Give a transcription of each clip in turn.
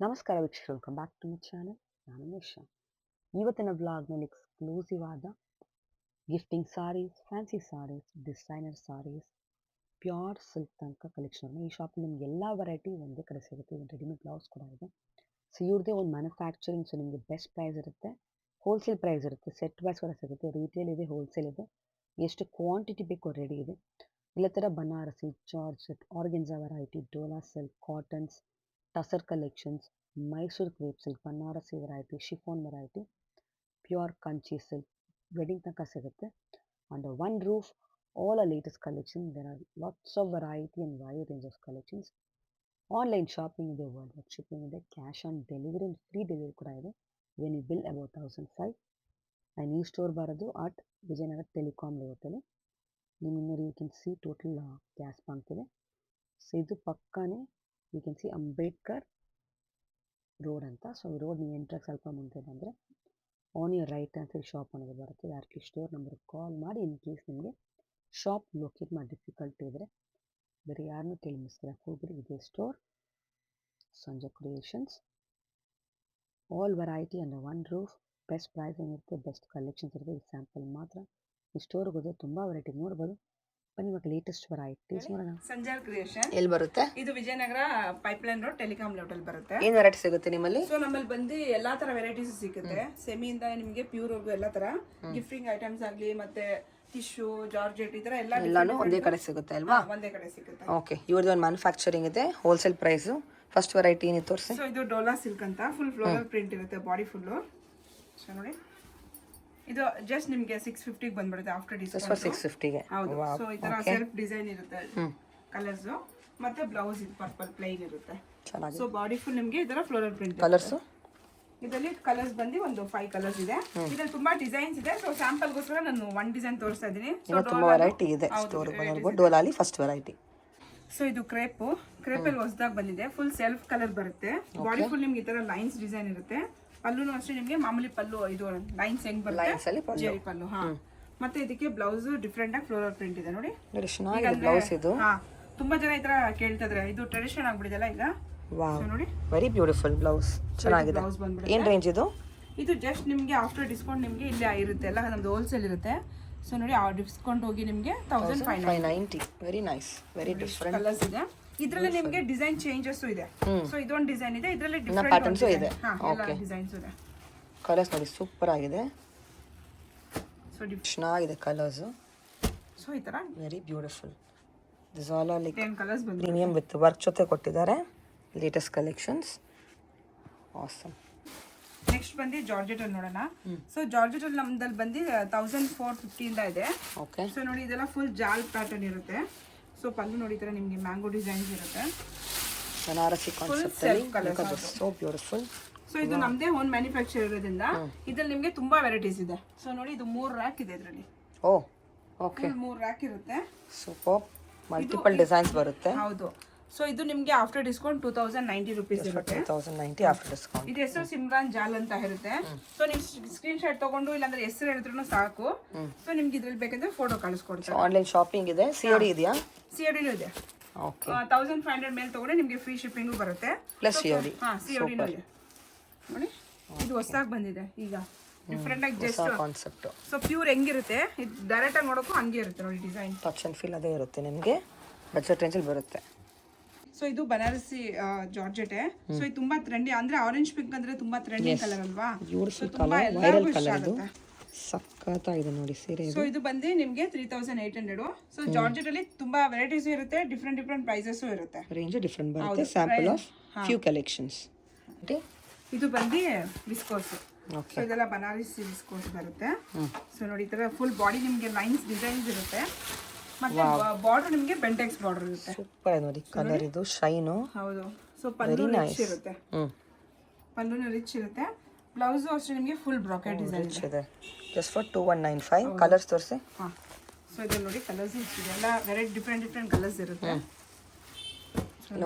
ನಮಸ್ಕಾರ ವೀಕ್ಷಕರು, welcome back to my channel. ನಾನು ನಿಶಾ. ಇವತ್ತಿನ ವ್ಲಾಗ್ನಲ್ಲಿ ಎಕ್ಸ್ಕ್ಲೂಸಿವ್ ಆದ gifting sarees, fancy sarees, designer sarees, pure silk ತನಕ ಕಲೆಕ್ಷನ್. ಈ ಶಾಪಲ್ಲಿ ನಿಮ್ಗೆ ಎಲ್ಲ ವೆರೈಟಿ ಒಂದೇ ಕಡೆ ಸಿಗುತ್ತೆ. ಒಂದು ರೆಡಿಮೇಡ್ ಬ್ಲೌಸ್ ಕೂಡ ಇದೆ. ಸೊ ಇವ್ರದ್ದೇ ಒಂದು ಮ್ಯಾನುಫ್ಯಾಕ್ಚರಿಂಗ್, ಸೊ ನಿಮಗೆ ಬೆಸ್ಟ್ ಪ್ರೈಸ್ ಇರುತ್ತೆ, ಹೋಲ್ಸೇಲ್ ಪ್ರೈಸ್ ಇರುತ್ತೆ, ಸೆಟ್ ವೈಸ್ ಕೂಡ ಸಿಗುತ್ತೆ. ರಿಟೇಲ್ ಇದೆ, ಹೋಲ್ಸೇಲ್ ಇದೆ, ಎಷ್ಟು ಕ್ವಾಂಟಿಟಿ ಬೇಕೋ ರೆಡಿ ಇದೆ. ಎಲ್ಲ ಥರ Banarasi, georgette, organza variety, Dola silk, cottons, tussar collections, Mysuru crepe silk, Banarasi variety, chiffon variety, pure Kanchi silk, wedding ತನಕ ಸಿಗುತ್ತೆ. Under one roof, all our latest collection. There are lots of variety and wide range of collections. Online shopping ಇದೆ, world wide shipping ಇದೆ, cash on delivery, free delivery ಕೂಡ ಇದೆ when you bill about 1005. And ಈ store ಬರೋದು at Vijayanagara telecom ಲೇಔಟಲ್ಲಿ. ನೀವು you can see total gas bunk ಇದೆ. So ಇದು ಪಕ್ಕನೇ you can see Ambedkar road ಅಂತ. ಸೊ ಈ ರೋಡ್ ನೀವು ಎಂಟ್ರಾಗಿ ಸ್ವಲ್ಪ ಮುಂದೆ ಬಂದರೆ ಆನ್ ಯುವರ್ ರೈಟ್ ಅಂತ ಶಾಪ್ ಅನ್ನೋದು ಬರುತ್ತೆ. ಡೈರೆಕ್ಟ್ಲಿ ಸ್ಟೋರ್ ನಂಬರ್ಗೆ ಕಾಲ್ ಮಾಡಿ, ಇನ್ ಕೇಸ್ ನಿಮಗೆ ಶಾಪ್ ಲೊಕೇಟ್ ಮಾಡಿ ಡಿಫಿಕಲ್ಟಿ ಇದ್ದರೆ ಬೇರೆ ಯಾರನ್ನೂ ಕೇಳಿ ಮಿಸ್ಕರಕ್ಕೆ ಹೋಗ್ಬಿಡಿ. ಇದೇ ಸ್ಟೋರ್, ಸಂಜೆ creations. All variety under one roof, best pricing ಇರುತ್ತೆ, ಬೆಸ್ಟ್ ಕಲೆಕ್ಷನ್ಸ್ ಇರುತ್ತೆ. ಈ ಸ್ಯಾಂಪಲ್ ಮಾತ್ರ. ಈ ಸ್ಟೋರ್ಗೆ ಹೋದರೆ ತುಂಬ ವೆರೈಟಿ ನೋಡ್ಬೋದು. ಬನ್ನಿ ಇವಾಗ ಲೇಟೆಸ್ಟ್ ವೆರೈಟೀಸ್ ನೋಡೋಣ. ಸಂಜಾರ್ ಕ್ರಿಯೇಷನ್ ಎಲ್ಲಿ ಬರುತ್ತೆ? ಇದು Vijayanagara pipeline road telecom layout ಬರುತ್ತೆ. ಏನು ವೆರೈಟಿ ಸಿಗುತ್ತೆ ನಿಮ್ಮಲ್ಲಿ? ಸೊ ನಮ್ಮಲ್ಲಿ ಬಂದು ಎಲ್ಲಾ ತರ ವೆರೈಟೀಸ್ ಸಿಗುತ್ತೆ. ಸೆಮಿಯಿಂದ ನಿಮಗೆ ಪ್ಯೂರ್ ವರ್ಗು ಎಲ್ಲಾ ತರ ಗಿಫ್ಟಿಂಗ್ ಐಟಮ್ಸ್ ಆಗಲಿ, ಮತ್ತೆ ಟಿಶ್ಯೂ, ಜಾರ್ಜೆಟ್, ಈ ತರ ಎಲ್ಲಾನು ಒಂದೇ ಕಡೆ ಸಿಗುತ್ತೆ ಅಲ್ವಾ? ಒಂದೇ ಕಡೆ ಸಿಗುತ್ತೆ. ಓಕೆ, ಇವ್ರದ್ದು ಒಂದು ಮ್ಯಾನುಫ್ಯಾಕ್ಚರಿಂಗ್ ಇದೆ, ಹೋಲ್ಸೇಲ್ ಪ್ರೈಸ್. ಫಸ್ಟ್ ವೆರೈಟಿ ಏನಿತ್ತು ತೋರಿಸಿ. ಸೊ ಇದು ಡೋಲಾ ಸಿಲ್ಕ್ ಅಂತ, ಫುಲ್ ಫ್ಲೋರಲ್ ಪ್ರಿಂಟ್ ಇರುತ್ತೆ, ಬಾಡಿ ಫುಲ್ಲು. ಸೊ ನೋಡಿ, ಇದು ಜಸ್ಟ್ ನಿಮಗೆ 650 ಬಂದ್ಬಿಡುತ್ತೆ ಆಫ್ಟರ್ ಡಿಸ್ಕೌಂಟ್. 650ಗೆ. ಹೌದು. ಸೊ ಈ ತರ ಸೆಲ್ಫ್ ಡಿಸೈನ್ ಇರುತ್ತೆ, ಕಲರ್ಸ್ ಮತ್ತೆ ಬ್ಲೌಸ್ ಇದು ಪರ್ಪಲ್ ಪ್ಲೈನ್ ಇರುತ್ತೆ. ಚೆನ್ನಾಗಿ. ಸೊ ಬಾಡಿ ಫುಲ್ ನಿಮಗೆ ಈ ತರ ಫ್ಲೋರಲ್ ಪ್ರಿಂಟ್. ಕಲರ್ಸ್ ಇದರಲ್ಲಿ ಕಲರ್ಸ್ ಬಂದು ಒಂದು 5 ಕಲರ್ಸ್ ಇದೆ. ಇದರಲ್ಲಿ ತುಂಬಾ ಡಿಸೈನ್ಸ್ ಇದೆ. ಸೊ ಸ್ಯಾಂಪಲ್ ಗೋಸ್ಕರ ನಾನು ಒಂದು ಡಿಸೈನ್ ತೋರಿಸ್ತಾ ಇದೀನಿ. ಸೊ ತುಂಬಾ ವೆರೈಟಿ ಇದೆ ಸ್ಟೋರ್ ಬಂದಿರಬಹುದು. ಡೋಲಾಲಿ ಫಸ್ಟ್ ವೆರೈಟಿ. ಸೊ ಇದು ಕ್ರೇಪ್ ಅಲ್ಲಿ ಹೊಸದಾಗಿ ಬಂದಿದೆ. ಫುಲ್ ಸೆಲ್ಫ್ ಕಲರ್ ಬರುತ್ತೆ. ಬಾಡಿ ಫುಲ್ ನಿಮ್ಗೆ ಈ ತರ ಲೈನ್ಸ್ ಡಿಸೈನ್ ಇರುತ್ತೆ. ಪಲ್ಲುನು ಅಷ್ಟೇ ನಿಮಗೆ ಮಾಮೂಲಿ ಪಲ್ಲು, ಇದು ಲೈನ್ಸ್ ಹೆಂಗ್ ಬರುತ್ತೆ, ಜೆರಿ ಪಲ್ಲು. ಹಾ, ಮತ್ತೆ ಇದಕ್ಕೆ ಬ್ಲೌಸ್ ಡಿಫ್ರೆಂಟ್ ಆಗಿ ಫ್ಲೋರಲ್ ಪ್ರಿಂಟ್ ಇದೆ. ನೋಡಿ ಬ್ಲೌಸ್ ಇದು. ಹಾ, ತುಂಬಾ ಜನ ಈ ತರ ಕೇಳ್ತಾ ಇದ್ರೆ, ಇದು ಟ್ರೆಡಿಷನ್ ಆಗ್ಬಿಟ್ಟಿದೆಲ್ಲ ಈಗ. ವಾವ್, ನೋಡಿ ವೆರಿ ಬ್ಯೂಟಿಫುಲ್ ಬ್ಲೌಸ್. ಚೆನ್ನಾಗಿದೆ. ಬ್ಲೌಸ್ ಬಂದ್ಬಿಡುತ್ತೆ. ಏನ್ ರೇಂಜ್ ಇದು? ಇದು ಜಸ್ಟ್ ನಿಮಗೆ ಆಫ್ಟರ್ ಡಿಸ್ಕೌಂಟ್ ನಿಮಗೆ ಇಲ್ಲೇ ಇರುತ್ತೆ, ಎಲ್ಲ ನಮ್ದು ಹೋಲ್ಸೇಲ್ ಇರುತ್ತೆ. ಸೊ ನೋಡಿ, ಆ ಡಿಸ್ಕೌಂಟ್ ಹೋಗಿ ನಿಮಗೆ 1590. Very nice, very different colours ಇದೆ. ಇದರಲ್ಲಿ ನಿಮಗೆ ಡಿಸೈನ್ ಚೇಂಜಸ್ ಇದೆ. ಸೊ ಇದೊಂದು ಡಿಸೈನ್ ಇದೆ, ಇದರಲ್ಲಿ ಡಿಫರೆಂಟ್ ಪ್ಯಾಟರ್ನ್ಸ್ ಇದೆ. ಎಲ್ಲ ಡಿಸೈನ್ಸ್ ಇದೆ. ಕಲರ್ಸ್ ನೋಡಿ, ಸೂಪರ್ ಆಗಿದೆ. ಸೊ ಚೆನ್ನಾಗಿದೆ ಕಲರ್ಸ್. ಸೊ ಈ ತರ very beautiful. This all are like 10 colours ಬಂದಿದೆ. ಪ್ರೀಮಿಯಂ ವಿತ್ ವರ್ಕ್ ಜೊತೆ ಕೊಟ್ಟಿದ್ದಾರೆ. Latest collections. ಆಸಮ್. ನೆಕ್ಸ್ಟ್ ಬಂದು ಜಾರ್ಜೆಟ್ ಅಲ್ಲಿ ನೋಡೋಣ. ಸೊ ಜಾರ್ಜೆಟ್ ಅಲ್ಲಿ ನಮ್ದಲ್ಲಿ ಬಂದು 1450 ಇಂದ ಇದೆ. ಓಕೆ. ಸೊ ನೋಡಿ, ಇದೆಲ್ಲ ಫುಲ್ ಜಾಲ್ ಪ್ಯಾಟರ್ನ್ ಇರುತ್ತೆ. ಸೊ ಪಲ್ಲು ನೋಡಿ, ಈ ತರ ನಿಮಗೆ ಮ್ಯಾಂಗೋ ಡಿಸೈನ್ಸ್ ಇರುತ್ತೆ. ಬನಾರಸಿ ಕಾನ್ಸೆಪ್ಟ್ ಅಲ್ಲಿ ಸೋ ಬ್ಯೂಟಿಫುಲ್. ಸೊ ಇದು ನಮ್ದೇ ಓನ್ ಮ್ಯಾನುಫ್ಯಾಕ್ಚರ್ ಇರೋದ್ರಿಂದ ಇದ್ರಲ್ಲಿ ನಿಮಗೆ ತುಂಬಾ ವೆರೈಟೀಸ್ ಇದೆ. ಸೊ ನೋಡಿ, ಇದು 3 ರ್ಯಾಕ್ ಇದೆ ಇದರಲ್ಲಿ. ಓ, ಓಕೆ. 3 ರ್ಯಾಕ್ ಇರುತ್ತೆ. ಸೂಪರ್. ಮಲ್ಟಿಪಲ್ ಡಿಸೈನ್ಸ್ ಬರುತ್ತೆ. ಹೌದು. ಸೊ ಇದು ನಿಮಗೆ ಆಫ್ಟರ್ ಡಿಸ್ಕೌಂಟ್ 2090 ರುಪೀಸ್ ಇರುತ್ತೆ. 2090 ಆಫ್ಟರ್ ಡಿಸ್ಕೌಂಟ್. ಇದು ಹೆಸರು ಸಿಮ್ರಾನ್ ಜಾಲ್ ಅಂತ ಇರುತ್ತೆ. ಸೊ ನೀವು ಸ್ಕ್ರೀನ್ ಶಾಟ್ ತಗೊಂಡು, ಇಲ್ಲಾಂದ್ರೆ ಹೆಸರು ಹೇಳಿದ್ರು ಸಾಕು. ಸೊ ನಿಮ್ಗೆ ಇದ್ರಲ್ಲಿ ಬೇಕಂದ್ರೆ ಫೋಟೋ ಕಳಿಸ್ಕೊಡ್ತಾರೆ. ಆನ್ಲೈನ್ ಶಾಪಿಂಗ್ ಇದೆ, ಸಿಒಡಿ ಇದೆಯಾ? ಸಿಒಡಿನೂ ಇದೆ. ಓಕೆ. 1500 ಮೇಲೆ ತಗೊಂಡ್ರೆ ನಿಮಗೆ ಫ್ರೀ ಶಿಪ್ಪಿಂಗು ಬರುತ್ತೆ, ಪ್ಲಸ್ ಸಿಒಡಿ. ಹಾ, ಸಿಒಡಿನೂ ಇದೆ. ನೋಡಿ, ಇದು ಹೊಸದಾಗಿ ಬಂದಿದೆ ಈಗ, ಡಿಫ್ರೆಂಟ್ ಆಗಿ ಜಸ್ಟ್ ಕಾನ್ಸೆಪ್ಟ್. ಸೊ ಪ್ಯೂರ್ ಹೆಂಗಿರುತ್ತೆ, ಇದು ಡೈರೆಕ್ಟ್ ಆಗಿ ನೋಡೋಕ್ಕೂ ಹಂಗೆ ಇರುತ್ತೆ ನೋಡಿ ಡಿಸೈನ್. ಟಚ್ ಅಂಡ್ ಫೀಲ್ ಅದೇ ಇರುತ್ತೆ ನಿಮಗೆ. ಬಜೆಟ್ ರೇಂಜಲ್ಲಿ ಬರುತ್ತೆ. ಸೊ ಇದು ಬನಾರಸಿ ಜಾರ್ಜೆಟ್. ಸೊ ಇದು ತುಂಬಾ ಟ್ರೆಂಡಿ, ಅಂದ್ರೆ ಆರೆಂಜ್ ಪಿಂಕ್ ಅಂದ್ರೆ ತುಂಬಾ ಟ್ರೆಂಡಿಂಗ್ ಕಲರ್ ಅಲ್ವಾ? Beautiful colour, viral colour. ಇದು ಸಕ್ಕತ್ತಾಗಿದೆ ನೋಡಿ ಸೀರೆ. ಸೊ ಇದು ಬಂದು ನಿಮಗೆ 3800. ಸೊ ಜಾರ್ಜೆಟ್ ಅಲ್ಲಿ ತುಂಬಾ ವೆರೈಟೀಸ್ ಇರುತ್ತೆ, ಡಿಫ್ರೆಂಟ್ ಪ್ರೈಸಸ್ ಇರುತ್ತೆ. ರೇಂಜ್ ಡಿಫರೆಂಟ್ ಬರುತ್ತೆ. Sample of few collections. ಇದು ಬಂದು ವಿಸ್ಕೋಸ್. ಸೊ ಇದೆಲ್ಲ ಬನಾರಸಿ ವಿಸ್ಕೋಸ್ ಬರುತ್ತೆ. ಸೊ ನೋಡಿ, ಈ ತರ ಫುಲ್ ಬಾಡಿ ನಿಮಗೆ ಲೈನ್ಸ್ ಡಿಸೈನ್ಸ್ ಇರುತ್ತೆ. ಮತ್ತೆ ಬಾರ್ಡರ್ ನಿಮಗೆ ಬೆಂಟೆಕ್ಸ್ ಬಾರ್ಡರ್ ಇರುತ್ತೆ. ಸೂಪರ್ ನೋಡಿ ಕಲರ್. ಇದು ಶೈನು. ಹೌದು. ಸೊ ಪಲ್ಲು ರಿಚ್ ಇರುತ್ತೆ. ಪಲ್ಲುನು ರಿಚ್ ಇರುತ್ತೆ. ಬ್ಲೌಸ್ ಅಷ್ಟೇ ನಿಮಗೆ ಫುಲ್ ಬ್ರಾಕೆಟ್ ಡಿಸೈನ್ ಇದೆ. Just for 2195. ಕಲರ್ಸ್ ತೋರಿಸಿ. ಹಾ, ಸೊ ಇದರಲ್ಲಿ ನೋಡಿ ಕಲರ್ಸ್ ಇದೆ, ಎಲ್ಲ ವೆರೈಟಿ ಡಿಫ್ರೆಂಟ್ ಕಲರ್ಸ್ ಇರುತ್ತೆ.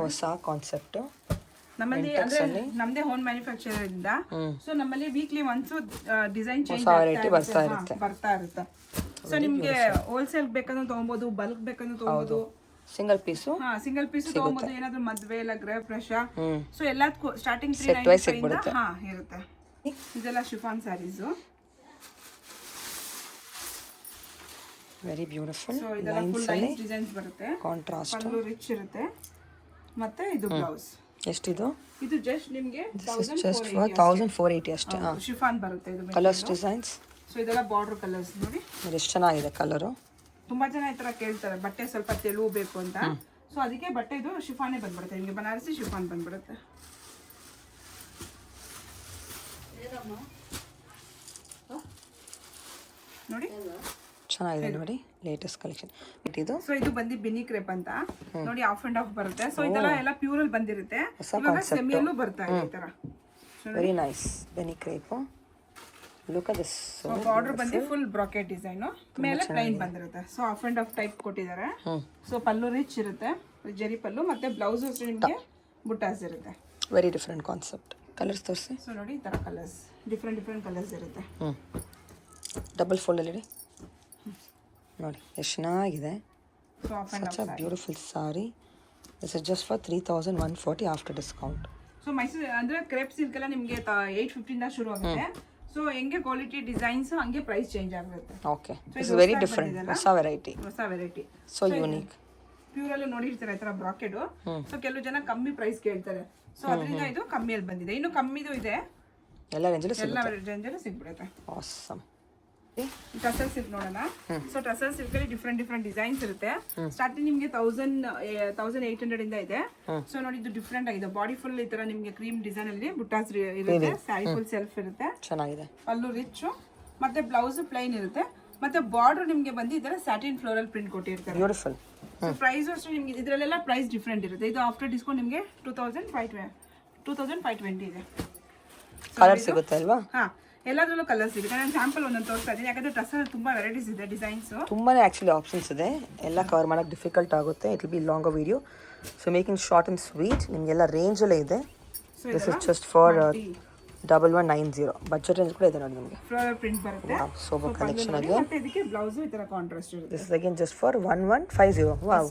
ಹೊಸ ಕಾನ್ಸೆಪ್ಟ್. ನಮ್ಮಲ್ಲಿ ಅಂದ್ರೆ ನಮ್ದೇ ಹೋಮ್ ಮ್ಯಾನುಫ್ಯಾಕ್ಚರ್ ಇಂದ. ಸೊ ನಮ್ಮಲ್ಲಿ ವೀಕ್ಲಿ ಒನ್ಸ್ ಡಿಸೈನ್ ಚೇಂಜ್ ಬರ್ತಾ ಇರುತ್ತೆ. ಸೊ ನಿಮ್ಗೆ ಹೋಲ್ಸೇಲ್ ಬೇಕಂದ್ರೆ ತಗೊಬೋದು, ಬಲ್ಕ್ ಬೇಕಂದ್ರೆ ತಗೊಬೋದು. Single piece. ಹಾ ಸಿಂಗಲ್ ಪೀಸ್ ತಗೊಂಬೋದು, ಏನಾದ್ರು ಮದ್ವೆ ಇಲ್ಲ ಗೃಹ ಪ್ರವೇಶ, ಸೊ ಎಲ್ಲದಕ್ಕೂ ಸ್ಟಾರ್ಟಿಂಗ್ ಹಾ ಇರುತ್ತೆ. ಇದೆಲ್ಲ chiffon sarees. Very beautiful. So ಇದೆಲ್ಲ ಫುಲ್ ಲೈನ್ಸ್ ಡಿಸೈನ್ಸ್ ಬರುತ್ತೆ, ಕಾಂಟ್ರಾಸ್ಟ್, ಪಲ್ಲು ರಿಚ್ ಇರುತ್ತೆ, ಮತ್ತೆ ಇದು ಬ್ಲೌಸ್. ಎಷ್ಟಿದು? ಇದು ಜಸ್ಟ್ ನಿಮಗೆ ಜಸ್ಟ್ 1480 ಅಷ್ಟೇ. ಶಿಫಾನ್ ಬರುತ್ತೆ. ಇದು ಕಲರ್ಸ್ ಡಿಸೈನ್ಸ್. ಸೊ ಇದೆಲ್ಲ ಬಾರ್ಡರ್ ಕಲರ್ಸ್ ನೋಡಿ, ಎಷ್ಟು ಚೆನ್ನಾಗಿದೆ ಕಲರು. ತುಂಬಾ ಜನ ಈ ತರ ಕೇಳ್ತಾರೆ ಬಟ್ಟೆ ಸ್ವಲ್ಪ ತೆಳು ಬೇಕು ಅಂತ. ಸೊ ಅದಕ್ಕೆ ಬಟ್ಟೆ ಇದು ಶಿಫಾನೇ ಬಂದ್ಬಿಡುತ್ತೆ ನಿಮಗೆ, ಬನಾರಸಿ ಶಿಫಾನ್ ಬಂದ್ಬಿಡುತ್ತೆ. ನೋಡಿ ಚೆನ್ನಾಗಿದೆ ನೋಡಿ, ಲೇಟೆಸ್ಟ್ ಕಲೆಕ್ಷನ್ ಇದು. ಸೊ ಇದು ಬಂದು ಬಿನಿ ಕ್ರೇಪ್ ಅಂತ ನೋಡಿ, ಆಫ್ ಅಂಡ್ ಆಫ್ ಬರುತ್ತೆ. ಸೊ ಇದೆಲ್ಲ ಎಲ್ಲ ಪ್ಯೂರ್ ಅಲ್ಲಿ ಬಂದಿರುತ್ತೆ, ಇವಾಗ ಸೆಮಿಯಲ್ಲೂ ಬರ್ತಾ ಇದೆ ಈ ತರ. ವೆರಿ ನೈಸ್ ಬೆನಿ crepe. Look at this. So border ಬಂದು ಫುಲ್ ಬ್ರಾಕೆಟ್ ಡಿಸೈನ್, ಮೇಲೆ ಪ್ಲೈನ್ ಬಂದಿರುತ್ತೆ. So half and half type ಕೊಟ್ಟಿದ್ದಾರೆ. ಸೊ ಪಲ್ಲು ರಿಚ್ ಇರುತ್ತೆ, ಜರಿ ಪಲ್ಲು, ಮತ್ತೆ ಬ್ಲೌಸ್ ನಿಮಗೆ ಬುಟ್ಟಾಸ್ ಇರುತ್ತೆ. Very different concept. ಕಲರ್ಸ್ ತೋರಿಸಿ. ಸೊ ನೋಡಿ ಈ ತರ ಕಲರ್ಸ್, ಡಿಫ್ರೆಂಟ್ ಕಲರ್ಸ್ ಇರುತ್ತೆ. ಡಬಲ್ ಫೋಲ್ಡಲ್ಲಿ ಇಡಿ ನೋಡಿ, ಎಷ್ಟು ಚೆನ್ನಾಗಿದೆ. So half and such a beautiful sari. This is just for 3140 after discount. So Mysuru ಅಂದ್ರೆ ಕ್ರೇಪ್ ಸಿಲ್ಕ್ ಎಲ್ಲ ನಿಮಗೆ 850 ಇಂದ ಶುರು ಆಗುತ್ತೆ. ಸೊ ಹೆಂಗೆ ಕ್ವಾಲಿಟಿ ಡಿಸೈನ್ಸ್ ಹಂಗೆ ಪ್ರೈಸ್ ಚೇಂಜ್ ಆಗುತ್ತೆ. Okay, it's very different. ಹೊಸ ವೆರೈಟಿ. So unique. ಪ್ಯೂರ್ ಅಲ್ಲಿ ನೋಡಿರ್ತಾರೆ ಈ ತರ ಬ್ರಾಕೆಟ್. ಸೊ ಕೆಲವು ಜನ ಕಮ್ಮಿ ಪ್ರೈಸ್ ಕೇಳ್ತಾರೆ, ಸೊ ಅದರಿಂದ ಇದು ಕಮ್ಮಿಯಲ್ಲಿ ಬಂದಿದೆ. ಇನ್ನು ಕಮ್ಮಿದು ಇದೆ, ಎಲ್ಲ ರೇಂಜಲ್ಲಿ ಸಿಗ್ಬಿಡುತ್ತೆ. ಆಸಮ್. ಟಸಲ್ ಸಿಲ್ಕ್ ನೋಡೋಣ. ಸೊ ಟಸಲ್ ಸಿಲ್ಕ್ ಅಲ್ಲಿ ಡಿಫ್ರೆಂಟ್ ಡಿಸೈನ್ಸ್ ಇರುತ್ತೆ. ಸ್ಟಾರ್ಟಿಂಗ್ ನಿಮಗೆ 1800 ಇಂದ ಇದೆ. ಸೊ ನೋಡಿ ಇದು ಡಿಫ್ರೆಂಟ್ ಆಗಿದೆ, ಬಾಡಿ ಫುಲ್ ಈ ತರ ನಿಮಗೆ ಕ್ರೀಮ್ ಡಿಸೈನ್ ಅಲ್ಲಿ ಬುಟ್ಟಾಸ್ ಇರುತ್ತೆ, ಸ್ಯಾರಿ ಫುಲ್ ಸೆಲ್ಫ್ ಇರುತ್ತೆ, ಚೆನ್ನಾಗಿದೆ. ಪಲ್ಲು ರಿಚ್, ಮತ್ತೆ ಬ್ಲೌಸ್ ಪ್ಲೈನ್ ಇರುತ್ತೆ, ಮತ್ತೆ ಬಾರ್ಡರ್ ನಿಮಗೆ ಬಂದು ಈ ತರ ಸ್ಯಾಟಿನ್ ಫ್ಲೋರಲ್ ಪ್ರಿಂಟ್ ಕೊಟ್ಟಿರ್ತಾರೆ. ಬ್ಯೂಟಿಫುಲ್. ಸೊ ಪ್ರೈಸ್ ಅಷ್ಟೇ ನಿಮಗೆ ಇದರಲ್ಲೆಲ್ಲ ಪ್ರೈಸ್ ಡಿಫ್ರೆಂಟ್ ಇರುತ್ತೆ. ಇದು ಆಫ್ಟರ್ ಡಿಸ್ಕೌಂಟ್ ನಿಮಗೆ 2520 ಇದೆ. ಕಲರ್ ಸಿಗುತ್ತೆ ಅಲ್ವಾ? ಹಾ, ಎಲ್ಲದರಲ್ಲೂ ಕಲರ್ ಸಿಗುತ್ತೆ. ನಾನು ಸ್ಯಾಂಪಲ್ ಒಂದೊಂದು ತೋರಿಸ್ತಾ ಇದ್ದೀನಿ, ಯಾಕಂದ್ರೆ ಡ್ರೆಸ್ಸಲ್ಲಿ ತುಂಬಾ ವೆರೈಟೀಸ್ ಇದೆ, ಡಿಸೈನ್ಸ್ ತುಂಬಾನೇ ಆಕ್ಚುಲಿ ಆಪ್ಷನ್ಸ್ ಇದೆ. ಎಲ್ಲ ಕವರ್ ಮಾಡೋಕೆ ಡಿಫಿಕಲ್ಟ್ ಆಗುತ್ತೆ. It will B long video. So making short and sweet. ನಿಮಗೆಲ್ಲ ರೇಂಜಲ್ಲೇ ಇದೆ. This is just for 1190. Budget range ಕೂಡ ಇದೆ ನೋಡಿ ನಿಮಗೆ. ಫ್ಲೋರಲ್ ಪ್ರಿಂಟ್ ಬರುತ್ತೆ, ಸೋಬರ್ ಕಲೆಕ್ಷನ್ ಆಗಿ. ಮತ್ತೆ ಇದಕ್ಕೆ ಬ್ಲೌಸ್ ಈ ತರ ಕಾಂಟ್ರಾಸ್ಟ್ ಇರುತ್ತೆ. This is again just for 1150. Wow,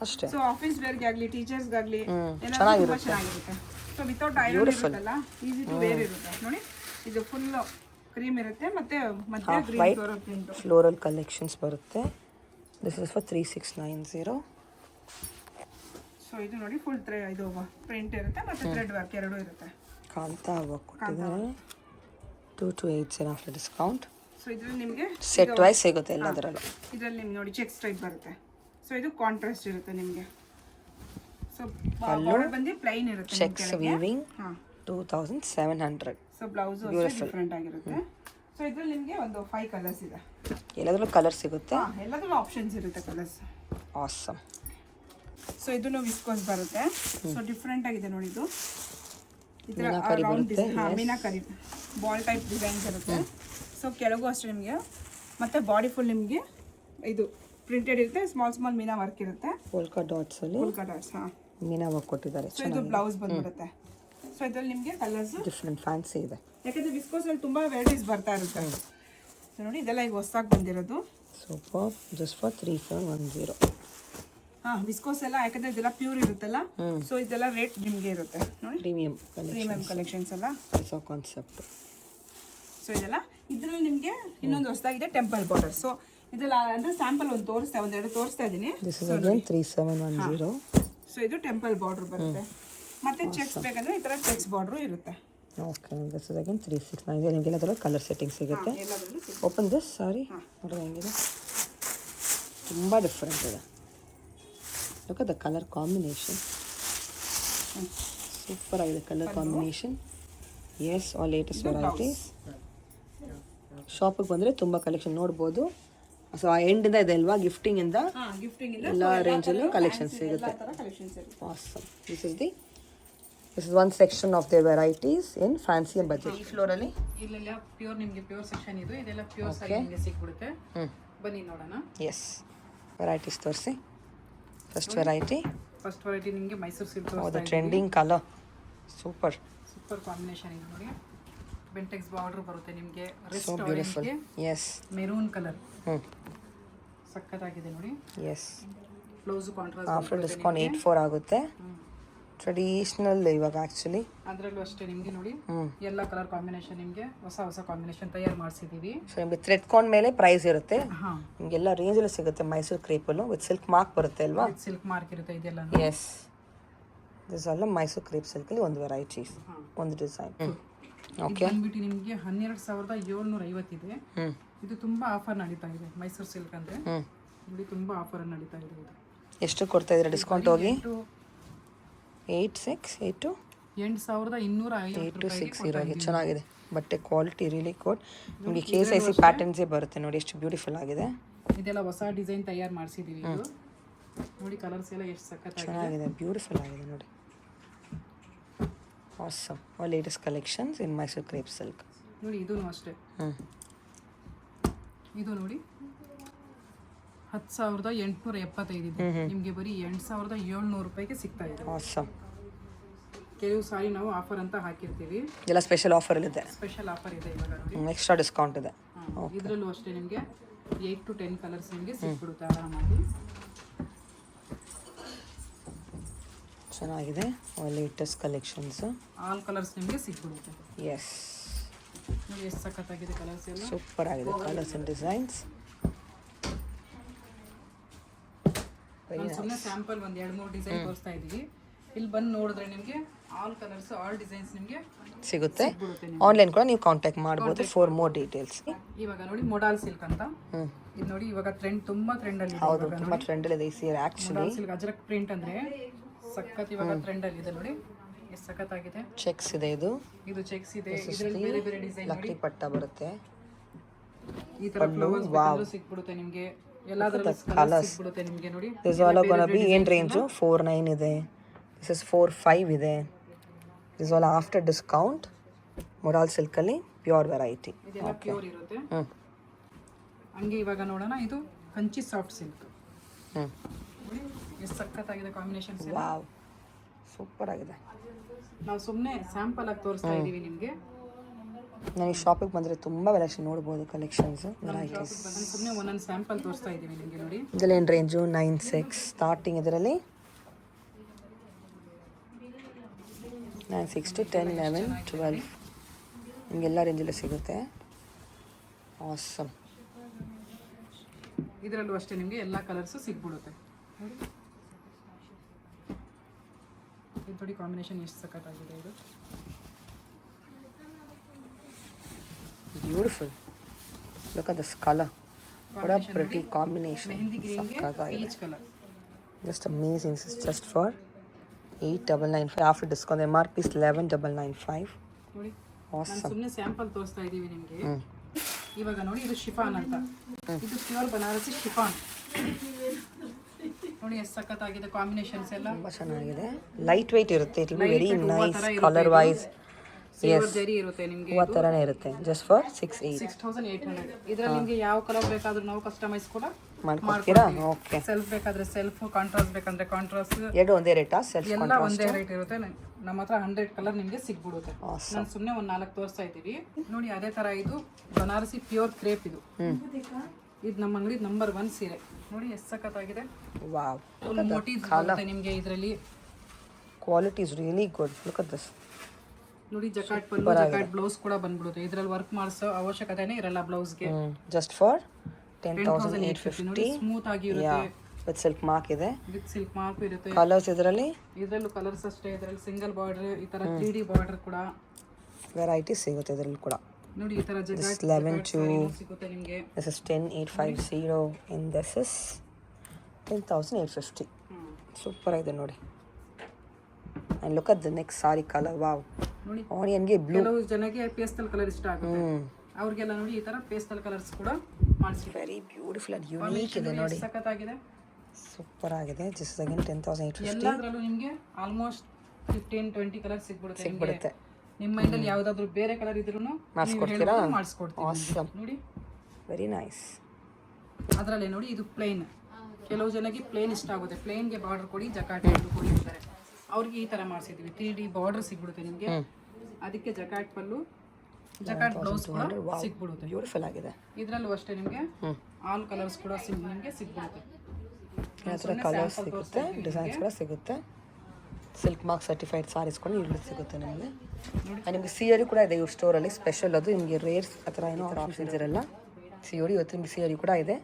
ಅಷ್ಟೇ. ಸೊ ಆಫೀಸ್ ವೇರ್ ಗೆ ಆಗಲಿ, ಟೀಚರ್ಸ್ ಗೆ ಆಗಲಿ ಚೆನ್ನಾಗಿರುತ್ತೆ. ಸೊ ವಿತೌಟ್ ಐರನ್ ಇರುತ್ತಲ್ಲ, ಈಸಿ ಟು ವೇರ್ ಇರುತ್ತೆ ನೋಡಿ. ಇದು ಫುಲ್ ಕ್ರೀಮ್ ಇರುತ್ತೆ, ಮತ್ತೆ ಮಧ್ಯ green floral print, floral collections ಬರುತ್ತೆ. This is for 3690. ಸೊ ಇದು ನೋಡಿ ಫುಲ್ ಇದು ಪ್ರಿಂಟ್ ಇರುತ್ತೆ, ಮತ್ತೆ ಥ್ರೆಡ್ ವರ್ಕ್ ಎರಡೂ ಇರುತ್ತೆ. ಕಾಂತಾ ವರ್ಕ್ ಕೊಟ್ಟಿದ್ದಾರೆ. 2280 ಆಫ್ಟರ್ ಡಿಸ್ಕೌಂಟ್. ಸೊ ಇದರಲ್ಲಿ ನಿಮಗೆ ಸೆಟ್ ವೈಸ್ ಸಿಗುತ್ತೆ ಎಲ್ಲದರಲ್ಲೂ. ಇದರಲ್ಲಿ ನಿಮ್ಗೆ ನೋಡಿ ಚೆಕ್ಸ್ ಟೈಪ್ ಬರುತ್ತೆ. ಸೊ ಇದು ಕಾಂಟ್ರಾಸ್ಟ್ ಇರುತ್ತೆ ನಿಮಗೆ. ಸೊ ಬಾರ್ಡರ್ ಬಂದು ಪ್ಲೈನ್ ಇರುತ್ತೆ, cheques weaving 2700. So blouse different ಆಗಿರುತ್ತೆ. ಸೊ ಇದರಲ್ಲಿ ನಿಮಗೆ ಒಂದು 5 ಕಲರ್ಸ್ ಇದೆ. ಎಲ್ಲದರಲ್ಲೂ ಕಲರ್ ಸಿಗುತ್ತೆ, ಎಲ್ಲದರಲ್ಲೂ ಆಪ್ಷನ್ಸ್ ಇರುತ್ತೆ ಕಲರ್ಸ್. ಆಸಮ್. ಸೊ ಇದನ್ನು ವಿಸ್ಕೋಸ್ ಬರುತ್ತೆ. ಸೊ ಡಿಫರೆಂಟ್ ಆಗಿದೆ ನೋಡಿ. ಇದು ಈ ಥರ round meenakari ball type designs ಇರುತ್ತೆ. ಸೊ ಕೆಳಗೂ ಅಷ್ಟೇ ನಿಮಗೆ, ಮತ್ತೆ ಬಾಡಿ ಫುಲ್ ನಿಮಗೆ ಇದು ಪ್ರಿಂಟೆಡ್ ಇರುತ್ತೆ, ಸ್ಮಾಲ್ ಮೀನಾ ವರ್ಕ್ ಇರುತ್ತೆ. ಪೋಲ್ಕಾ ಡಾಟ್ಸ್ ಅಲ್ಲಿ ಮೀನಾ ವರ್ಕ್ ಕೊಟ್ಟಿದ್ದಾರೆ. ಸೊ ಇದು ಬ್ಲೌಸ್ ಬಂದ್ಬಿಡುತ್ತೆ. ಸೊ ಇದರಲ್ಲಿ ನಿಮಗೆ ಕಲರ್ಸ್ ಡಿಫ್ರೆಂಟ್ ಫ್ಯಾನ್ಸಿ ಇದೆ, ಯಾಕಂದ್ರೆ ವಿಸ್ಕೋಸ್ ಅಲ್ಲಿ ತುಂಬಾ ವೆರೈಟೀಸ್ ಬರ್ತಾ ಇರುತ್ತೆ. ಸೊ ನೋಡಿ ಇದೆಲ್ಲ ಈಗ ಹೊಸದಾಗಿ ಬಂದಿರೋದು. Super, just for 3710. ವಿಸ್ಕೋಸ್ ಎಲ್ಲ ಯಾಕಂದ್ರೆ ಇದೆಲ್ಲ ಪ್ಯೂರ್ ಇರುತ್ತಲ್ಲ, ಸೊ ಇದೆಲ್ಲ ರೇಟ್ ನಿಮಗೆ ಇರುತ್ತೆ ನೋಡಿ. ಪ್ರೀಮಿಯಂ ಕಲೆಕ್ಷನ್ಸ್ ಎಲ್ಲ ಹೊಸ ಕಾನ್ಸೆಪ್ಟ್. ಸೊ ಇದೆಲ್ಲ ಇದರಲ್ಲಿ ನಿಮಗೆ ಇನ್ನೊಂದು ಹೊಸದಾಗಿದೆ, ಟೆಂಪಲ್ ಬಾರ್ಡರ್. ಸೊ ಇದೆಲ್ಲ ಅಂದ್ರೆ ಸ್ಯಾಂಪಲ್ ಒಂದೆರಡು ತೋರಿಸ್ತಾ ಇದ್ದೀನಿ. This is again 3710. ಸೊ ಇದು ಟೆಂಪಲ್ ಬಾರ್ಡರ್ ಬರುತ್ತೆ, ಮತ್ತೆ ಚೆಕ್ಸ್ ಬೇಕಂದ್ರೆ ಈ ತರ ಚೆಕ್ಸ್ ಬಾರ್ಡರ್ ಇರುತ್ತೆ. Okay, this is again 3690. ನಿಮಗೆ ಎಲ್ಲದರಲ್ಲೂ ಕಲರ್ ಸೆಟ್ಟಿಂಗ್ ಸಿಗುತ್ತೆ. ಓಪನ್ ದಿಸ್ ಸಾರಿ, ನೋಡೋದು ಹೆಂಗಿದೆ, ತುಂಬ ಡಿಫ್ರೆಂಟ್ ಇದೆ. Look at the color combination. Super ಆಗಿದೆ colour combination. Yes, all latest varieties. ಶಾಪಿಗೆ ಬಂದರೆ ತುಂಬ ಕಲೆಕ್ಷನ್ ನೋಡ್ಬೋದು. ಸೊ ಆ ಎಂಡಿಂದ ಇದೆ ಅಲ್ವಾ, ಗಿಫ್ಟಿಂಗ್ ಇಂದ ಎಲ್ಲ ರೇಂಜಲ್ಲೂ ಕಲೆಕ್ಷನ್ಸ್ ಸಿಗುತ್ತೆ. Awesome. This is one section of the varieties in fancy and budget. ಈ ಫ್ಲೋರಲ್ಲಿ ಇಲ್ಲೆಲ್ಲ ಪ್ಯೂರ್ ನಿಮಗೆ ಪ್ಯೂರ್ ಸೆಕ್ಷನ್ ಇದು, ಇದೆಲ್ಲ ಪ್ಯೂರ್ ಸಾರಿ ನಿಮಗೆ ಸಿಕ್ಬಿಡುತ್ತೆ. ಬನ್ನಿ ನೋಡೋಣ. ಎಸ್, ವೆರೈಟೀಸ್ ತೋರಿಸಿ. ಫಸ್ಟ್ ವೆರೈಟಿ ನಿಮಗೆ Mysuru silk. The trending colour, super combination ಇದೆ ನೋಡಿ. ಬೆಂಟೆಕ್ಸ್ ಬಾರ್ಡರ್ ಬರುತ್ತೆ ನಿಮಗೆ, so beautiful. Yes, maroon colour ಸಕ್ಕತ್ತಾಗಿದೆ ನೋಡಿ. Yes, blouse contrast after discount 84 ಆಗುತ್ತೆ. ಟ್ರೆಡಿಷನಲ್ ಇವಾಗ ಆ್ಯಕ್ಚುಲಿ. ಅದರಲ್ಲೂ ಅಷ್ಟೇ ನಿಮಗೆ ನೋಡಿ ಎಲ್ಲ ಕಲರ್ ಕಾಂಬಿನೇಷನ್ ನಿಮಗೆ ಹೊಸ ಕಾಂಬಿನೇಷನ್ ತಯಾರು ಮಾಡಿಸಿದ್ದೀವಿ. ಸೊ ನಿಮಗೆ ಥ್ರೆಡ್ ಮೇಲೆ ಪ್ರೈಸ್ ಇರುತ್ತೆ. ಹಾಂ, ನಿಮಗೆಲ್ಲ ರೇಂಜಲ್ಲಿ ಸಿಗುತ್ತೆ. ಮೈಸೂರು ಕ್ರೇಪಲ್ಲೂ ವಿತ್ ಸಿಲ್ಕ್ ಮಾರ್ಕ್ ಬರುತ್ತೆ ಅಲ್ವಾ? ಸಿಲ್ಕ್ ಮಾರ್ಕ್ ಇರುತ್ತೆ ಇದೆಲ್ಲ. ಎಸ್, ದಿಸ್ ಎಲ್ಲ ಮೈಸೂರು ಕ್ರೇಪ್ ಸಿಲ್ಕಲ್ಲಿ ಒಂದು ವೆರೈಟೀಸ್, ಒಂದು ಡಿಸೈನ್. ಓಕೆ, ಬಂದ್ಬಿಟ್ಟು ನಿಮಗೆ 12,750 ಇದೆ. ಇದು ತುಂಬಾ ಆಫರ್ ನಡೀತಾ ಇದೆ. ಮೈಸೂರು ಸಿಲ್ಕ್ ಅಂದ್ರೆ ನೋಡಿ ತುಂಬಾ ಆಫರ್ ನಡೀತಾ ಇದೆ. ಇದು ಎಷ್ಟು ಕೊಡ್ತಾ ಇದ್ದೀರಾ ಡಿಸ್ಕೌಂಟ್ ಹೋಗಿ? 8,250 8,260 ಚೆನ್ನಾಗಿದೆ. ಬಟ್ಟೆ ಕ್ವಾಲಿಟಿ ರಿಯಲಿ ಗುಡ್. ನಿಮಗೆ KSIC ಪ್ಯಾಟರ್ನ್ಸೇ ಬರುತ್ತೆ ನೋಡಿ, ಎಷ್ಟು ಬ್ಯೂಟಿಫುಲ್ ಆಗಿದೆ. ಇದೆಲ್ಲ ಹೊಸ ಡಿಸೈನ್ ತಯಾರು ಮಾಡಿಸಿದೀವಿ. ಇದು ನೋಡಿ ಕಲರ್ಸ್ ಎಲ್ಲ ಎಷ್ಟು ಸಖತ್ತಾಗಿದೆ, ಚೆನ್ನಾಗಿದೆ, ಬ್ಯೂಟಿಫುಲ್ ಆಗಿದೆ ನೋಡಿ. ಆಸಮ್. ಆಲ್ ಲೇಟೆಸ್ಟ್ ಕಲೆಕ್ಷನ್ಸ್ ಇನ್ ಮೈಸೂರು ಕ್ರೇಪ್ ಸಿಲ್ಕ್. ನೋಡಿ ಇದೂ ಅಷ್ಟೇ. ಇದು ನೋಡಿ 10,875 ಇದೆ. ನಿಮಗೆ ಬರೀ 8,700 ರೂಪಾಯಿಗೆ ಸಿಗ್ತಾ ಇದೆ. ಆಸಮ್. ಕೆಲವು ಸಾರಿ ನಾವು ಆಫರ್ ಅಂತ ಹಾಕಿರ್ತೀವಿ. ಎಲ್ಲ ಸ್ಪೆಷಲ್ ಆಫರ್ ಇದೆ. ಸ್ಪೆಷಲ್ ಆಫರ್ ಇದೆ ಇವಾಗ ನೋಡಿ. ಎಕ್ಸ್ಟ್ರಾ ಡಿಸ್ಕೌಂಟ್ ಇದೆ. ಇದರಲ್ಲೂ ಅಷ್ಟೇ ನಿಮಗೆ 8 to 10 ಕಲರ್ಸ್ ನಿಮಗೆ ಸಿಕ್ಬಿಡುತ್ತೆ ಆರಾಮಾಗಿ. ಚೆನ್ನಾಗಿದೆ. ಲೇಟೆಸ್ಟ್ ಕಲೆಕ್ಷನ್ಸ್, ಆಲ್ ಕಲರ್ಸ್ ನಿಮಗೆ ಸಿಕ್ಬಿಡುತ್ತೆ. ಎಸ್, ನೋಡಿ ಎಷ್ಟು ಸಖತ್ತಾಗಿದೆ ಕಲರ್ಸ್ ಎಲ್ಲ. ಸೂಪರ್ ಆಗಿದೆ ಕಲರ್ಸ್ ಅಂಡ್ ಡಿಸೈನ್ಸ್. ಸುಮ್ಮನೆ ಸ್ಯಾಂಪಲ್ ಒಂದು 2-3 ಡಿಸೈನ್ ತೋರಿಸ್ತಾ ಇದ್ದೀವಿ. ಇಲ್ಲಿ ಬಂದು ನೋಡಿದ್ರೆ ನಿಮಗೆ ಆಲ್ ಕಲರ್ಸ್ ಆಲ್ ಡಿಸೈನ್ಸ್ ನಿಮಗೆ ಸಿಗುತ್ತೆ. ಆನ್ಲೈನ್ ಕೂಡ ನೀವು ಕಾಂಟ್ಯಾಕ್ಟ್ ಮಾಡ್ಬೋದು ಫಾರ್ ಮೋರ್ ಡೀಟೇಲ್ಸ್. ಇವಾಗ ನೋಡಿ ಮೊಡಾಲ್ ಸಿಲ್ಕ್ ಅಂತ. ಇದು ನೋಡಿ ಇವಾಗ ಟ್ರೆಂಡ್, ತುಂಬಾ ಟ್ರೆಂಡ್ ಅಲ್ಲಿ ಇದೆ. ಹೌದು, ತುಂಬಾ ಟ್ರೆಂಡ್ ಅಲ್ಲಿ ಇದೆ ಈ ಸೀರೆ actually. Modal silk Ajrakh print ಅಂದ್ರೆ ಸಖತ್ ಇವಾಗ ಟ್ರೆಂಡ್ ಅಲ್ಲಿ ಇದೆ ನೋಡಿ. ಎಷ್ಟು ಸಖತ್ತಾಗಿದೆ. ಚೆಕ್ಸ್ ಇದೆ, ಇದು ಚೆಕ್ಸ್ ಇದೆ. ಇದರಲ್ಲಿ ಬೇರೆ ಬೇರೆ ಡಿಸೈನ್ ನೋಡಿ. ಲಕ್ಡಿ ಪಟ್ಟ ಬರುತ್ತೆ. ಈ ತರ ಫ್ಲವರ್ಸ್ ಬೇಕಾದ್ರೂ ಸಿಕ್ಬಿಡುತ್ತೆ ನಿಮಗೆ. ಎಲ್ಲಾದ್ರಲ್ಲೂ ಕಲರ್ಸ್ ಸಿಕ್ಬಿಡುತ್ತೆ ನಿಮಗೆ ನೋಡಿ. This all are gonna B ಏನ್ ರೇಂಜ್ 49 ಇದೆ. ದಿಸ್ ಇಸ್ 45 ಇದೆ. This all after discount. Modal silk ಅಲ್ಲಿ ಪ್ಯೂರ್ ವೆರೈಟಿ. ಇದೆಲ್ಲ ಪ್ಯೂರ್ ಇರುತ್ತೆ. ಹಂಗೆ ಇವಾಗ ನೋಡೋಣ, ಇದು ಕಂಚಿ ಸಾಫ್ಟ್ ಸಿಲ್ಕ್. ಎಷ್ಟು ಸಖತ್ತಾಗಿದೆ ಕಾಂಬಿನೇಷನ್ಸ್. ವಾವ್, ಸೂಪರ್ ಆಗಿದೆ. ನಾವು ಸುಮ್ಮನೆ ಸ್ಯಾಂಪಲ್ ಆಗಿ ತೋರಿಸ್ತಾ ಇದೀವಿ ನಿಮಗೆ. ನನಗೆ ಶಾಪಿಗೆ ಬಂದರೆ ತುಂಬ ವೆರೈಟಿ ನೋಡ್ಬೋದು ಕಲೆಕ್ಷನ್ಸ್ ವೆರೈಟೀಸ್. ಸುಮ್ಮನೆ ಒಂದೊಂದು ಸ್ಯಾಂಪಲ್ ತೋರಿಸ್ತಾ ಇದ್ದೀವಿ ನಿಮಗೆ ನೋಡಿ. ಇದರಲ್ಲಿ ಏನು ರೇಂಜು? 9,600 ಸ್ಟಾರ್ಟಿಂಗ್. ಇದರಲ್ಲಿ 9,600 to 10, 11, 12 ನಿಮಗೆಲ್ಲ ರೇಂಜಲ್ಲಿ ಸಿಗುತ್ತೆ. ಆಸಮ್. ಇದರಲ್ಲೂ ಅಷ್ಟೇ ನಿಮಗೆ ಎಲ್ಲ ಕಲರ್ಸು ಸಿಗ್ಬಿಡುತ್ತೆ ನೋಡಿ. ಇದು ನೋಡಿ ಕಾಂಬಿನೇಷನ್ ಎಷ್ಟು ಸಖತ್ತಾಗಿದೆ. ಇದು beautiful. Look at this colour. What a pretty combination. Mehndi ಗ್ರೀನ್ಗೆ peach colour. Just amazing. This is just for 8,995. After discount MRP is 11,995. ನೋಡಿ ಆಸಮ್. ಸುಮ್ಮನೆ ಸ್ಯಾಂಪಲ್ ತೋರಿಸ್ತಾ ಇದ್ದೀವಿ ನಿಮಗೆ. ಇವಾಗ ನೋಡಿ ಇದು ಶಿಫಾನ್ ಅಂತ. ಇದು ಪ್ಯೂರ್ ಬನಾರಸಿ ಶಿಫಾನ್. ನೋಡಿ ಎಷ್ಟು ಸಖತ್ತಾಗಿದೆ ಕಾಂಬಿನೇಷನ್ಸ್ ಎಲ್ಲ. ತುಂಬ ಚೆನ್ನಾಗಿದೆ. ಲೈಟ್ ವೆಯ್ಟ್ ಇರುತ್ತೆ. It will be very nice colour wise. Silver zari ಇರುತ್ತೆ ನಿಮಗೆ. ಹೂವ ಥರನೇ ಇರುತ್ತೆ. Just for 6,800. ಇದರಲ್ಲಿ ನಿಮಗೆ ಯಾವ ಕಲರ್ ಬೇಕಾದ್ರೂ ನಾವು ಕಸ್ಟಮೈಸ್ ಕೂಡ ಮಾಡ್ಕೊಡ್ತೀರಾ? ಓಕೆ. ಸೆಲ್ಫ್ ಬೇಕಾದ್ರೆ ಸೆಲ್ಫ್, ಕಾಂಟ್ರಾಸ್ಟ್ ಬೇಕಂದ್ರೆ ಕಾಂಟ್ರಾಸ್ಟ್, ಎರಡು ಒಂದೇ ರೇಟಾ? ಸೆಲ್ಫ್ ಎಲ್ಲ ಒಂದೇ ರೇಟ್ ಇರುತ್ತೆ. ನಮ್ಮ ಹತ್ರ 100 ಕಲರ್ ನಿಮಗೆ ಸಿಗ್ಬಿಡುತ್ತೆ. ನಾನು ಸುಮ್ಮನೆ ಒಂದು 4 ತೋರಿಸ್ತಾ ಇದ್ದೀವಿ ನೋಡಿ. ಅದೇ ತರ ಇದು ಬನಾರಸಿ ಪ್ಯೂರ್ ಕ್ರೇಪ್. ಇದು ನಮ್ಮ ಅಂಗಡಿ ನಂಬರ್ 1 ಸೀರೆ ನೋಡಿ. ಎಷ್ಟು ಸಖತ್ತಾಗಿದೆ. ವಾವ್, ಮೋಟಿವ್ಸ್ ಬರುತ್ತೆ ನಿಮಗೆ ಇದರಲ್ಲಿ. Quality is really good. Look at this ನೋಡಿ. ಜಕಾಟ್ ಪಲ್ಲು, ಜಕಾಟ್ ಬ್ಲೌಸ್ ಕೂಡ ಬಂದ್ಬಿಡುತ್ತೆ. ಇದರಲ್ಲಿ ವರ್ಕ್ ಮಾಡಿಸೋ ಅವಶ್ಯಕತೆನೇ ಇರಲ್ಲ ಬ್ಲೌಸ್ಗೆ. Just for 10,850. ಸ್ಮೂತ್ ಆಗಿರುತ್ತೆ. ವಿತ್ ಸಿಲ್ಕ್ ಮಾರ್ಕ್ ಇದೆ. ವಿತ್ ಸಿಲ್ಕ್ ಮಾರ್ಕ್ ಇರುತ್ತೆ. ಕಲರ್ಸ್ ಇದರಲ್ಲೂ ಕಲರ್ಸ್ ಅಷ್ಟೇ. ಇದರಲ್ಲಿ ಸಿಂಗಲ್ ಬಾರ್ಡರ್, ಈ ತರ 3D ಬಾರ್ಡರ್ ಕೂಡ ವೆರೈಟಿ ಸಿಗುತ್ತೆ ಇದರಲ್ಲಿ ಕೂಡ ನೋಡಿ. ಈ ತರ ಜಕಾಟ್ 11 to ಸಿಗುತ್ತೆ ನಿಮಗೆ. this is 10,850 and this is 10,850. Super ಆಗಿದೆ ನೋಡಿ. and look at the next saree color. wow, ನೋಡಿ ಆನಿಯನ್ಗೆ ಬ್ಲೂ. ಕೆಲವು ಜನಕ್ಕೆ ಪೇಸ್ಟಲ್ ಕಲರ್ ಇಷ್ಟ ಆಗುತ್ತೆ. ಅವ್ರಿಗೆಲ್ಲ ನೋಡಿ ಈ ತರ ಪೇಸ್ಟಲ್ ಕಲರ್ಸ್ ಕೂಡ ಮಾಡಿಸಿದ್ದಾರೆ. ವೆರಿ ಬ್ಯೂಟಿಫುಲ್ ಅಂಡ್ ಯೂನಿಕ್ ಇದೆ ನೋಡಿ. ಸಖತ್ತಾಗಿದೆ, ಸೂಪರ್ ಆಗಿದೆ. This is again 10,850. ಎಲ್ಲದರಲ್ಲೂ ನಿಮಗೆ ಆಲ್ಮೋಸ್ಟ್ 15-20 ಕಲರ್ ಸಿಗ್ಬಿಡುತ್ತೆ. ನಿಮ್ಮ ಮೈಂಡಲ್ಲಿ ಯಾವುದಾದ್ರೂ ಬೇರೆ ಕಲರ್ ಇದ್ರೂ ಮಾಡಿಸ್ಕೊಡ್ತೀರಾ? ಮಾಡಿಸ್ಕೊಡ್ತೀವಿ ನೋಡಿ. Very nice. ಅದರಲ್ಲೇ ನೋಡಿ ಇದು ಪ್ಲೇನ್. ಕೆಲವು ಜನಕ್ಕೆ ಪ್ಲೇನ್ ಇಷ್ಟ ಆಗುತ್ತೆ. ಪ್ಲೇನ್ಗೆ ಬಾರ್ಡರ್ ಕೊಡಿ, ಜಕಾಟ್ ಕೊಡಿ ಅಂತಾರೆ. ಅವ್ರಿಗೆ ಈ ತರ ಮಾಡಿಸಿದ್ವಿ. 3D ಬಾರ್ಡರ್ ಸಿಗ್ಬಿಡುತ್ತೆ ನಿಮಗೆ. ಅದಕ್ಕೆ ಜಕಾಟ್ ಪಲ್ಲು, ಜಕಾಟ್ ಬ್ಲೌಸ್ ಕೂಡ ಸಿಗ್ಬಿಡುತ್ತೆ. ಬ್ಯೂಟಿಫುಲ್ ಆಗಿದೆ. ಇದರಲ್ಲೂ ಅಷ್ಟೇ ನಿಮಗೆ ಆಲ್ ಕಲರ್ಸ್ ಕೂಡ ನಿಮಗೆ ಸಿಗ್ಬಿಡುತ್ತೆ. ಈ ಥರ ಕಲರ್ಸ್ ಸಿಗುತ್ತೆ, ಡಿಸೈನ್ಸ್ ಕೂಡ ಸಿಗುತ್ತೆ. ಸಿಲ್ಕ್ ಮಾರ್ಕ್ ಸರ್ಟಿಫೈಡ್ ಸಾರೀಸ್ ಕೂಡ ಇಲ್ಲಿ ಸಿಗುತ್ತೆ ನಿಮಗೆ. ನಿಮಗೆ ಸಿಯರಿ ಕೂಡ ಇದೆ ಇವ್ರ ಸ್ಟೋರಲ್ಲಿ, ಸ್ಪೆಷಲ್ ಅದು ನಿಮಗೆ ರೇರ್ಸ್ ಆ ಥರ ಏನೋ ಆಪ್ಷನ್ಸ್ ಇರಲ್ಲ. ಸಿಯೋಡಿ ಇವತ್ತು ನಿಮಗೆ ಸಿಯರಿ ಕೂಡ ಇದೆ.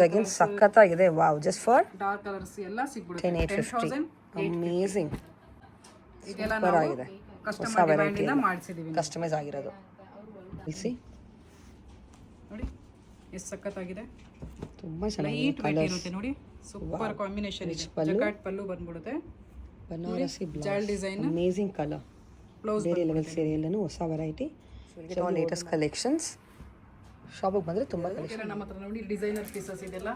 ಅಗೇನ್ ಸಖತ್ತಾಗಿದೆ. Wow, just for dark colours ಎಲ್ಲ ಸಿಗ್ಬಿಡುತ್ತೆ. 10,850. ಅಮೇಝಿಂಗ್, ಇದೆಲ್ಲ ಸೂಪರ್ ನಾವು ಆಗಿದೆ. ಕಸ್ಟಮರ್ ಡಿಮ್ಯಾಂಡ್ ಇಂದ ಮಾಡಿಸಿದೀವಿ. ಕಸ್ಟಮೈಸ್ ಆಗಿರೋದು. ಇಸಿ ನೋಡಿ ಎಷ್ಟು ಸಖತ್ತಾಗಿದೆ. ತುಂಬ ಚೆನ್ನಾಗಿದೆ. ಲೈಟ್ ವೇಟ್ ಇರುತ್ತೆ ನೋಡಿ, ಸೂಪರ್ ಕಾಂಬಿನೇಷನ್ ಇದೆ. ಜಕಾರ್ಡ್ ಪಲ್ಲು ಬಂದ್ಬಿಡುತ್ತೆ, ಬನಾರಸಿ ಜಾಲ್ ಡಿಸೈನ್, ಅಮೇಝಿಂಗ್ ಕಲರ್. ಬ್ಲೌಸ್ ಬೇರೆ ಲೆವೆಲ್ ಸೀರೆ ಎಲ್ಲನೂ ಹೊಸ ವೆರೈಟಿ, ಲೇಟೆಸ್ಟ್ ಕಲೆಕ್ಷನ್ಸ್. ಶಾಪಿಗೆ ಬಂದರೆ ತುಂಬ ಕಲೆಕ್ಷನ್. ನಮ್ಮ ಹತ್ರ ನೋಡಿ ಡಿಸೈನರ್ ಪೀಸಸ್ ಇದೆಲ್ಲ.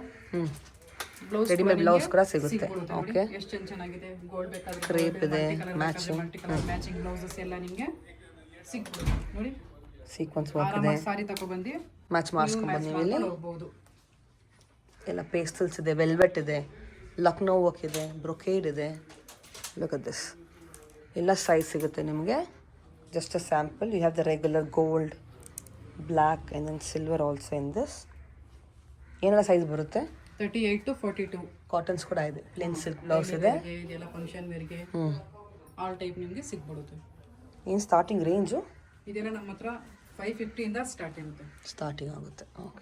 ಬ್ಲೌಸ್ ರೆಡಿಮೇಡ್ ಬ್ಲೌಸ್ ಕೂಡ ಸಿಗುತ್ತೆ. ಓಕೆ, ಎಷ್ಟು ಚೆನ್ನಾಗಿದೆ. ಗೋಲ್ಡ್ ಬೇಕಾದ್ರೆ ಕ್ರೇಪ್ ಇದೆ, ಮ್ಯಾಚಿಂಗ್ ಮ್ಯಾಚಿಂಗ್ ಬ್ಲೌಸಸ್ ಎಲ್ಲ ನಿಮಗೆ ಸಿಗ್ಬೋದು ನೋಡಿ. ಸೀಕ್ವೆನ್ಸ್ ವರ್ಕ್ ಇದೆ. ಸಾರಿ ತಗೊಬಂದು ಮ್ಯಾಚ್ ಮಾಡಿಸ್ಕೊಂಡ್ಬಂದು ನೀವು ಇಲ್ಲಿ ಹೋಗ್ಬೋದು. ಎಲ್ಲ ಪೇಸ್ಟಲ್ಸ್ ಇದೆ, ವೆಲ್ವೆಟ್ ಇದೆ, ಲಕ್ನೋ ವರ್ಕ್ ಇದೆ, ಬ್ರೊಕೇಡ್ ಇದೆ. Look at this. ಎಲ್ಲ ಸೈಜ್ ಸಿಗುತ್ತೆ ನಿಮಗೆ. Just a sample. You have the regular gold, black and then silver also in this. ಏನೆಲ್ಲ ಸೈಜ್ ಬರುತ್ತೆ? 38 to 42. ಕಾಟನ್ಸ್ ಕೂಡ ಇದೆ, ಪ್ಲೇನ್ ಸಿಲ್ಕ್ ಬ್ಲೌಸ್ ಇದೆ. ಇದೆಲ್ಲ ಫಂಕ್ಷನ್ ವೇರ್ಗೆ ಆಲ್ ಟೈಪ್ ನಿಮಗೆ ಸಿಗ್ಬಿಡುತ್ತೆ. ಏನು ಸ್ಟಾರ್ಟಿಂಗ್ ರೇಂಜು? ಇದೆಲ್ಲ ನಮ್ಮ ಹತ್ರ 550 ಇಂದ ಸ್ಟಾರ್ಟ್ ಇರುತ್ತೆ. ಸ್ಟಾರ್ಟಿಂಗ್ ಆಗುತ್ತೆ. ಓಕೆ.